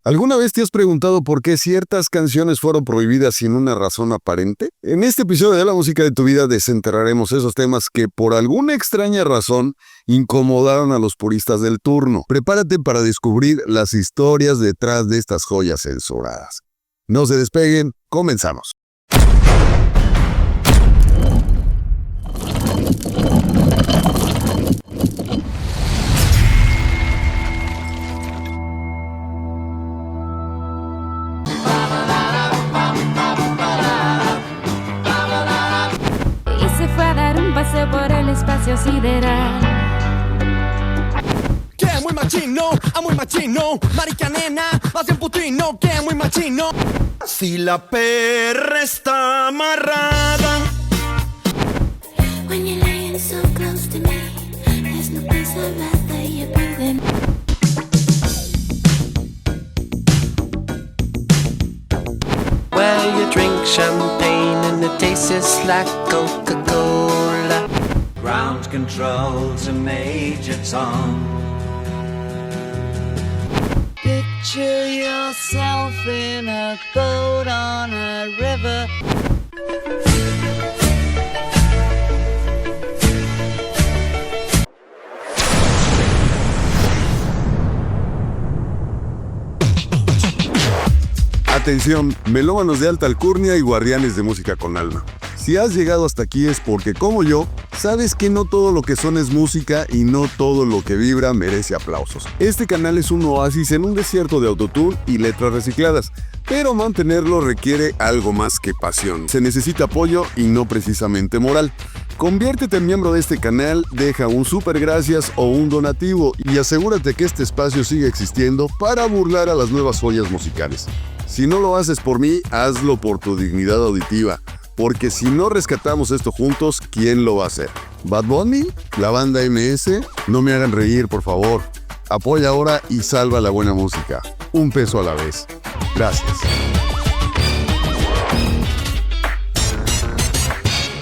¿Alguna vez te has preguntado por qué ciertas canciones fueron prohibidas sin una razón aparente? En este episodio de La Música de tu Vida desenterraremos esos temas que por alguna extraña razón incomodaron a los puristas del turno. Prepárate para descubrir las historias detrás de estas joyas censuradas. No se despeguen, comenzamos. Por el espacio sideral. Que muy machino, muy machino, marica nena, vas bien putino, que muy machino. Si la perra está amarrada. When you're laying so close to me, there's no place I'd rather you be than. Well, you drink champagne and it tastes like Coca-Cola. Ground control to Major Tom. Picture yourself in a boat on a river. Atención, melómanos de alta alcurnia y guardianes de música con alma. Si has llegado hasta aquí es porque, como yo, sabes que no todo lo que suena es música y no todo lo que vibra merece aplausos. Este canal es un oasis en un desierto de autotune y letras recicladas, pero mantenerlo requiere algo más que pasión. Se necesita apoyo y no precisamente moral. Conviértete en miembro de este canal, deja un super gracias o un donativo y asegúrate que este espacio siga existiendo para burlar a las nuevas joyas musicales. Si no lo haces por mí, hazlo por tu dignidad auditiva. Porque si no rescatamos esto juntos, ¿quién lo va a hacer? ¿Bad Bunny? ¿La banda MS? No me hagan reír, por favor. Apoya ahora y salva la buena música. Un peso a la vez. Gracias.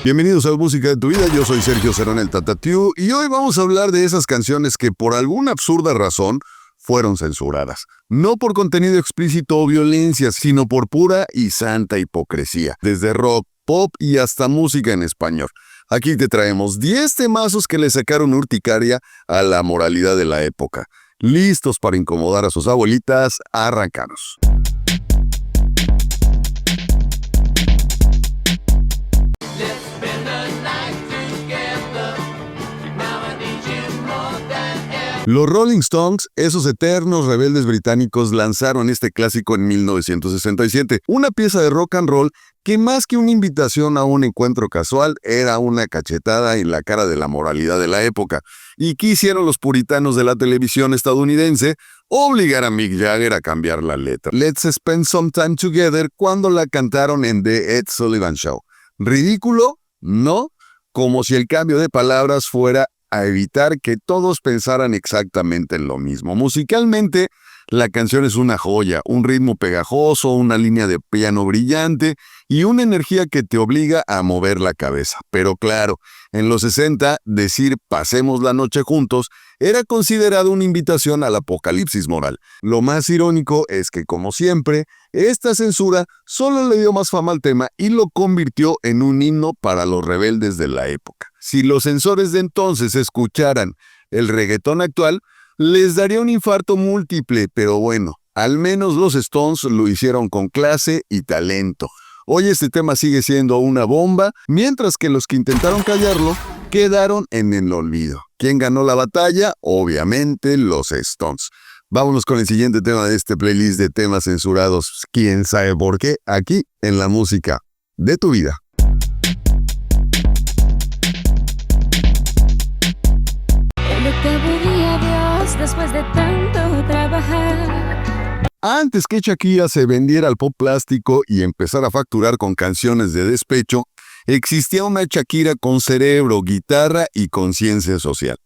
Bienvenidos a La Música de tu Vida, yo soy Sergio Cerón el Tatatiu y hoy vamos a hablar de esas canciones que por alguna absurda razón fueron censuradas. No por contenido explícito o violencia, sino por pura y santa hipocresía. Desde rock, pop y hasta música en español. Aquí te traemos 10 temazos que le sacaron urticaria a la moralidad de la época. ¿Listos para incomodar a sus abuelitas? Arrancamos. Los Rolling Stones, esos eternos rebeldes británicos, lanzaron este clásico en 1967, una pieza de rock and roll que más que una invitación a un encuentro casual, era una cachetada en la cara de la moralidad de la época. ¿Y qué hicieron los puritanos de la televisión estadounidense? Obligar a Mick Jagger a cambiar la letra. Let's Spend Some Time Together cuando la cantaron en The Ed Sullivan Show. ¿Ridículo? No. Como si el cambio de palabras fuera a evitar que todos pensaran exactamente en lo mismo. Musicalmente, la canción es una joya, un ritmo pegajoso, una línea de piano brillante y una energía que te obliga a mover la cabeza. Pero claro, en los 60, decir pasemos la noche juntos era considerado una invitación al apocalipsis moral. Lo más irónico es que, como siempre, esta censura solo le dio más fama al tema y lo convirtió en un himno para los rebeldes de la época. Si los censores de entonces escucharan el reggaetón actual, les daría un infarto múltiple, pero bueno, al menos los Stones lo hicieron con clase y talento. Hoy este tema sigue siendo una bomba, mientras que los que intentaron callarlo quedaron en el olvido. ¿Quién ganó la batalla? Obviamente los Stones. Vámonos con el siguiente tema de este playlist de temas censurados. ¿Quién sabe por qué? Aquí en La Música de tu Vida. Después de tanto trabajar. Antes que Shakira se vendiera al pop plástico y empezara a facturar con canciones de despecho, existía una Shakira con cerebro, guitarra y conciencia social.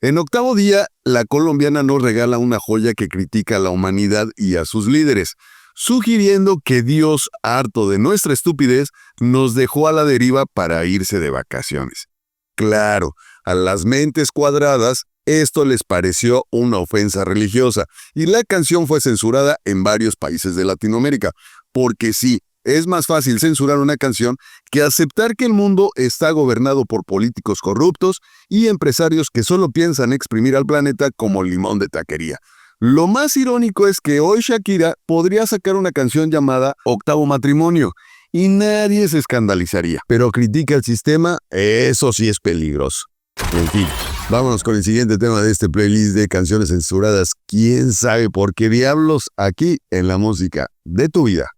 En Octavo Día, la colombiana nos regala una joya que critica a la humanidad y a sus líderes, sugiriendo que Dios, harto de nuestra estupidez, nos dejó a la deriva para irse de vacaciones. Claro, a las mentes cuadradas esto les pareció una ofensa religiosa y la canción fue censurada en varios países de Latinoamérica. Porque sí, es más fácil censurar una canción que aceptar que el mundo está gobernado por políticos corruptos y empresarios que solo piensan exprimir al planeta como limón de taquería. Lo más irónico es que hoy Shakira podría sacar una canción llamada Octavo Matrimonio y nadie se escandalizaría. Pero critica el sistema, eso sí es peligroso. En fin, vámonos con el siguiente tema de este playlist de canciones censuradas. ¿Quién sabe por qué diablos? Aquí en la música de tu vida.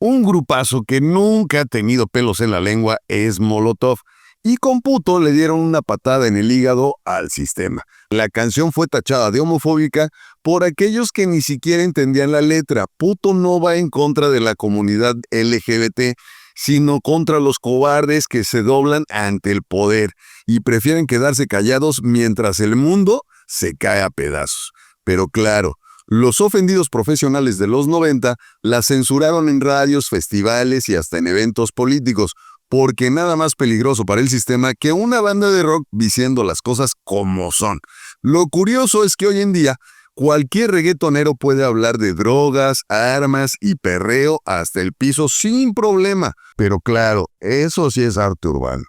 Un grupazo que nunca ha tenido pelos en la lengua es Molotov, y con puto le dieron una patada en el hígado al sistema. La canción fue tachada de homofóbica por aquellos que ni siquiera entendían la letra. Puto no va en contra de la comunidad LGBT, sino contra los cobardes que se doblan ante el poder y prefieren quedarse callados mientras el mundo se cae a pedazos. Pero claro, los ofendidos profesionales de los 90 la censuraron en radios, festivales y hasta en eventos políticos, porque nada más peligroso para el sistema que una banda de rock diciendo las cosas como son. Lo curioso es que hoy en día cualquier reggaetonero puede hablar de drogas, armas y perreo hasta el piso sin problema. Pero claro, eso sí es arte urbano.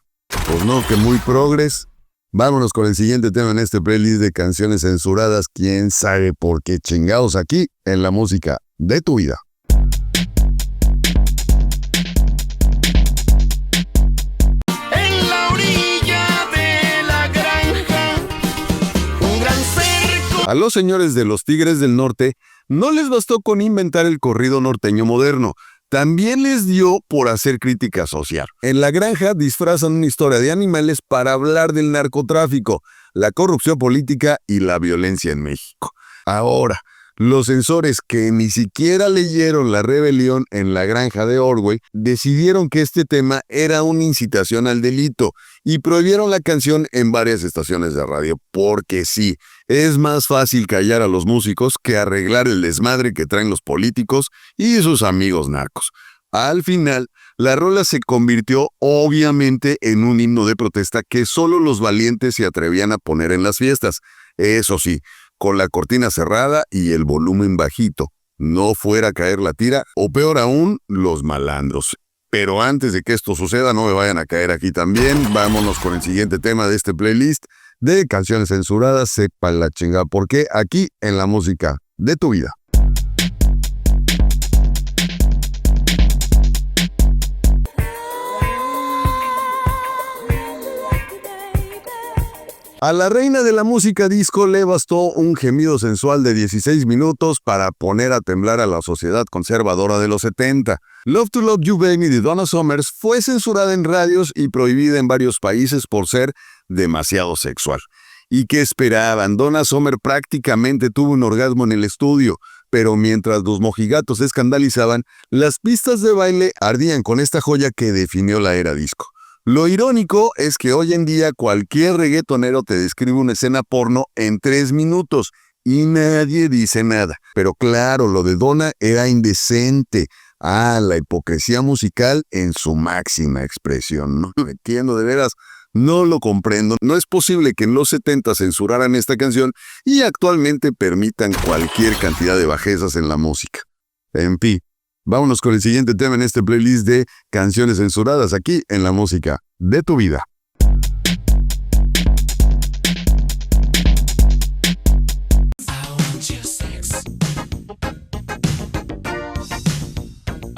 Pues no, que muy progres. Vámonos con el siguiente tema en este playlist de canciones censuradas. ¿Quién sabe por qué chingados aquí en la música de tu vida? En la orilla de la granja, un gran cerco. A los señores de los Tigres del Norte no les bastó con inventar el corrido norteño moderno. También les dio por hacer crítica social. En La Granja disfrazan una historia de animales para hablar del narcotráfico, la corrupción política y la violencia en México. Ahora, los censores que ni siquiera leyeron La Rebelión en La Granja de Orwell decidieron que este tema era una incitación al delito y prohibieron la canción en varias estaciones de radio, porque sí, es más fácil callar a los músicos que arreglar el desmadre que traen los políticos y sus amigos narcos. Al final, la rola se convirtió obviamente en un himno de protesta que solo los valientes se atrevían a poner en las fiestas. Eso sí, con la cortina cerrada y el volumen bajito. No fuera a caer la tira, o peor aún, los malandros. Pero antes de que esto suceda, no me vayan a caer aquí también. Vámonos con el siguiente tema de este playlist de canciones censuradas. Sepa la chingada por qué aquí en la música de tu vida. A la reina de la música disco le bastó un gemido sensual de 16 minutos para poner a temblar a la sociedad conservadora de los 70. Love to Love You Baby de Donna Summers fue censurada en radios y prohibida en varios países por ser demasiado sexual. ¿Y qué esperaban? Donna Summer prácticamente tuvo un orgasmo en el estudio, pero mientras los mojigatos se escandalizaban, las pistas de baile ardían con esta joya que definió la era disco. Lo irónico es que hoy en día cualquier reggaetonero te describe una escena porno en 3 minutos y nadie dice nada. Pero claro, lo de Donna era indecente. La hipocresía musical en su máxima expresión. No lo entiendo, de veras, no lo comprendo. No es posible que en los 70 censuraran esta canción y actualmente permitan cualquier cantidad de bajezas en la música. En fin. Vámonos con el siguiente tema en este playlist de canciones censuradas aquí en la música de tu vida.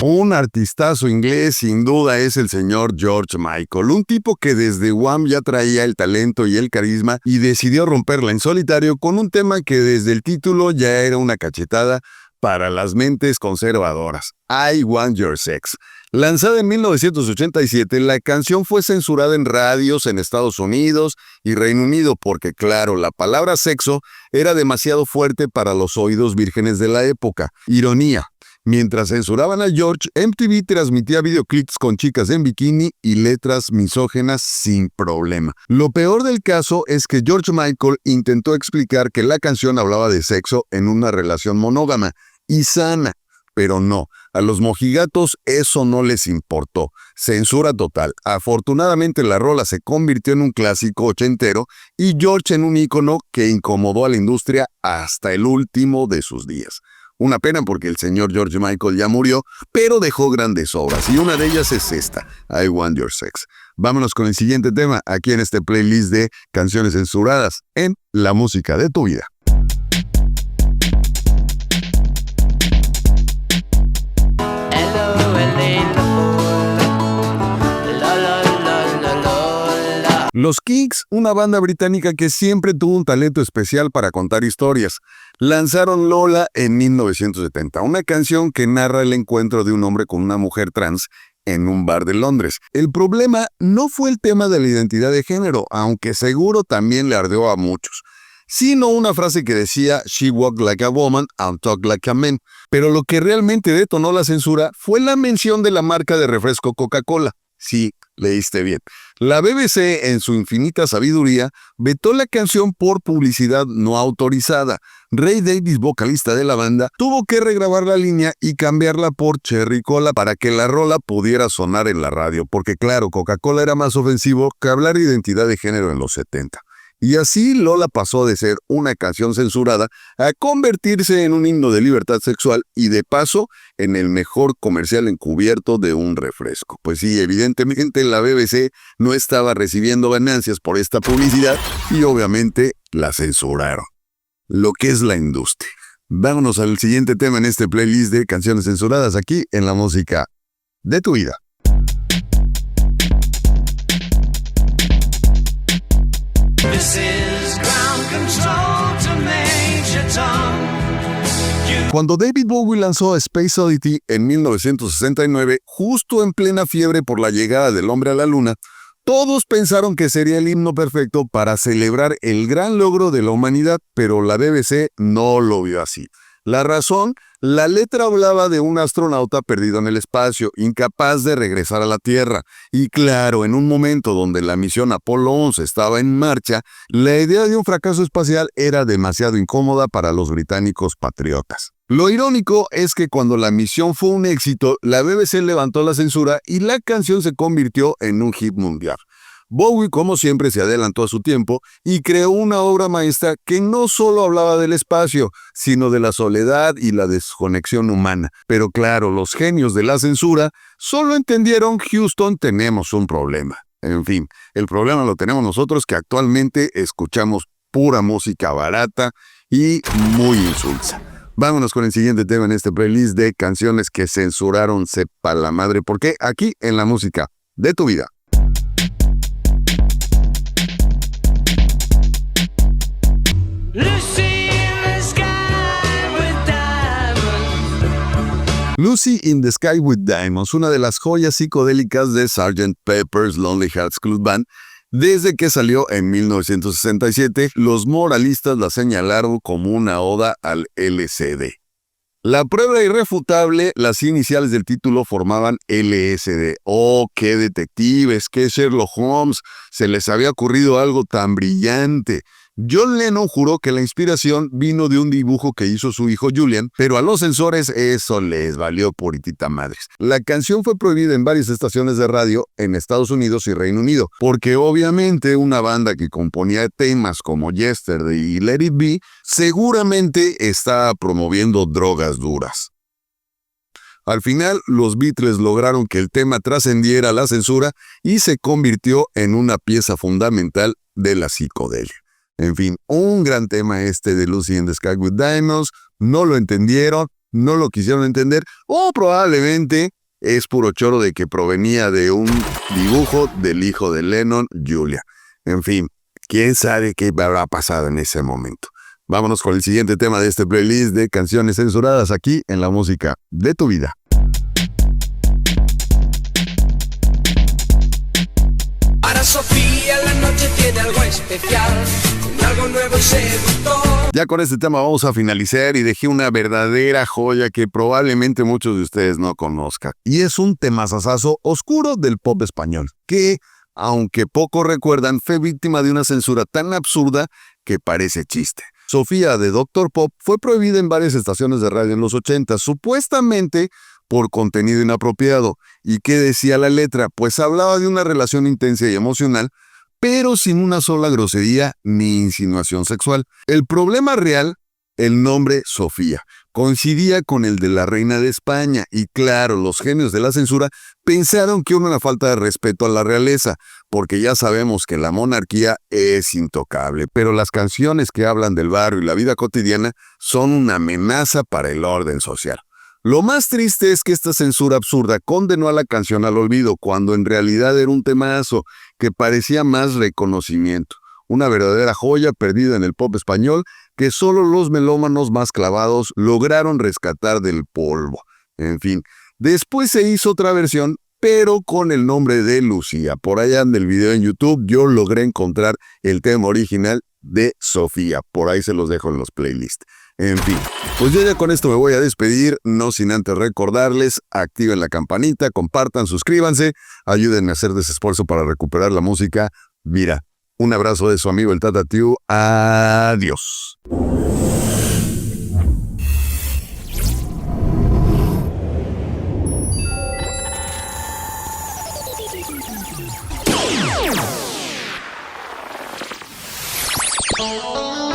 Un artistazo inglés sin duda es el señor George Michael, un tipo que desde Wham ya traía el talento y el carisma y decidió romperla en solitario con un tema que desde el título ya era una cachetada para las mentes conservadoras, I Want Your Sex. Lanzada en 1987, la canción fue censurada en radios en Estados Unidos y Reino Unido porque, claro, la palabra sexo era demasiado fuerte para los oídos vírgenes de la época. Ironía. Mientras censuraban a George, MTV transmitía videoclips con chicas en bikini y letras misógenas sin problema. Lo peor del caso es que George Michael intentó explicar que la canción hablaba de sexo en una relación monógama y sana, pero no. A los mojigatos eso no les importó. Censura total. Afortunadamente la rola se convirtió en un clásico ochentero y George en un ícono que incomodó a la industria hasta el último de sus días. Una pena porque el señor George Michael ya murió, pero dejó grandes obras y una de ellas es esta, I Want Your Sex. Vámonos con el siguiente tema aquí en este playlist de canciones censuradas en La Música de tu Vida. Los Kinks, una banda británica que siempre tuvo un talento especial para contar historias, lanzaron Lola en 1970, una canción que narra el encuentro de un hombre con una mujer trans en un bar de Londres. El problema no fue el tema de la identidad de género, aunque seguro también le ardeó a muchos, sino una frase que decía "She walked like a woman and talked like a man". Pero lo que realmente detonó la censura fue la mención de la marca de refresco Coca-Cola. Sí, leíste bien. La BBC, en su infinita sabiduría, vetó la canción por publicidad no autorizada. Ray Davies, vocalista de la banda, tuvo que regrabar la línea y cambiarla por Cherry Cola para que la rola pudiera sonar en la radio, porque claro, Coca-Cola era más ofensivo que hablar de identidad de género en los 70. Y así Lola pasó de ser una canción censurada a convertirse en un himno de libertad sexual y de paso en el mejor comercial encubierto de un refresco. Pues sí, evidentemente la BBC no estaba recibiendo ganancias por esta publicidad y obviamente la censuraron. Lo que es la industria. Vámonos al siguiente tema en este playlist de canciones censuradas aquí en La Música de tu Vida. This is ground control to Major Tom. Cuando David Bowie lanzó Space Oddity en 1969, justo en plena fiebre por la llegada del hombre a la luna, todos pensaron que sería el himno perfecto para celebrar el gran logro de la humanidad, pero la BBC no lo vio así. La razón, la letra hablaba de un astronauta perdido en el espacio, incapaz de regresar a la Tierra. Y claro, en un momento donde la misión Apolo 11 estaba en marcha, la idea de un fracaso espacial era demasiado incómoda para los británicos patriotas. Lo irónico es que cuando la misión fue un éxito, la BBC levantó la censura y la canción se convirtió en un hit mundial. Bowie, como siempre, se adelantó a su tiempo y creó una obra maestra que no solo hablaba del espacio, sino de la soledad y la desconexión humana. Pero claro, los genios de la censura solo entendieron: Houston, tenemos un problema. En fin, el problema lo tenemos nosotros, que actualmente escuchamos pura música barata y muy insulsa. Vámonos con el siguiente tema en este playlist de canciones que censuraron sepa la madre por qué, aquí en La Música de tu Vida. Lucy in the Sky with Diamonds, una de las joyas psicodélicas de Sgt. Pepper's Lonely Hearts Club Band. Desde que salió en 1967, los moralistas la señalaron como una oda al LSD. La prueba irrefutable, las iniciales del título formaban LSD. ¡Oh, qué detectives, qué Sherlock Holmes! Se les había ocurrido algo tan brillante. John Lennon juró que la inspiración vino de un dibujo que hizo su hijo Julian, pero a los censores eso les valió puritita madres. La canción fue prohibida en varias estaciones de radio en Estados Unidos y Reino Unido, porque obviamente una banda que componía temas como Yesterday y Let It Be seguramente estaba promoviendo drogas duras. Al final, los Beatles lograron que el tema trascendiera la censura y se convirtió en una pieza fundamental de la psicodelia. En fin, un gran tema este de Lucy in the Sky with Diamonds. No lo entendieron, no lo quisieron entender, o probablemente es puro choro de que provenía de un dibujo del hijo de Lennon, Julia. En fin, quién sabe qué habrá pasado en ese momento. Vámonos con el siguiente tema de este playlist de canciones censuradas aquí en La Música de tu Vida. Para Sofía la noche tiene algo especial, algo nuevo y seductor. Ya con este tema vamos a finalizar y dejé una verdadera joya que probablemente muchos de ustedes no conozcan. Y es un temazazazo oscuro del pop español, que, aunque poco recuerdan, fue víctima de una censura tan absurda que parece chiste. Sofía de Dr. Pop fue prohibida en varias estaciones de radio en los 80, supuestamente por contenido inapropiado. ¿Y qué decía la letra? Pues hablaba de una relación intensa y emocional, pero sin una sola grosería ni insinuación sexual. El problema real, el nombre Sofía, coincidía con el de la reina de España y claro, los genios de la censura pensaron que era una falta de respeto a la realeza, porque ya sabemos que la monarquía es intocable, pero las canciones que hablan del barrio y la vida cotidiana son una amenaza para el orden social. Lo más triste es que esta censura absurda condenó a la canción al olvido, cuando en realidad era un temazo que parecía más reconocimiento. Una verdadera joya perdida en el pop español que solo los melómanos más clavados lograron rescatar del polvo. En fin, después se hizo otra versión, pero con el nombre de Lucía. Por allá en el video en YouTube yo logré encontrar el tema original de Sofía. Por ahí se los dejo en los playlists. En fin, pues yo ya con esto me voy a despedir, no sin antes recordarles, activen la campanita, compartan, suscríbanse, ayúdenme a hacer ese esfuerzo para recuperar la música. Mira, un abrazo de su amigo el Tata Tiu. Adiós. Oh,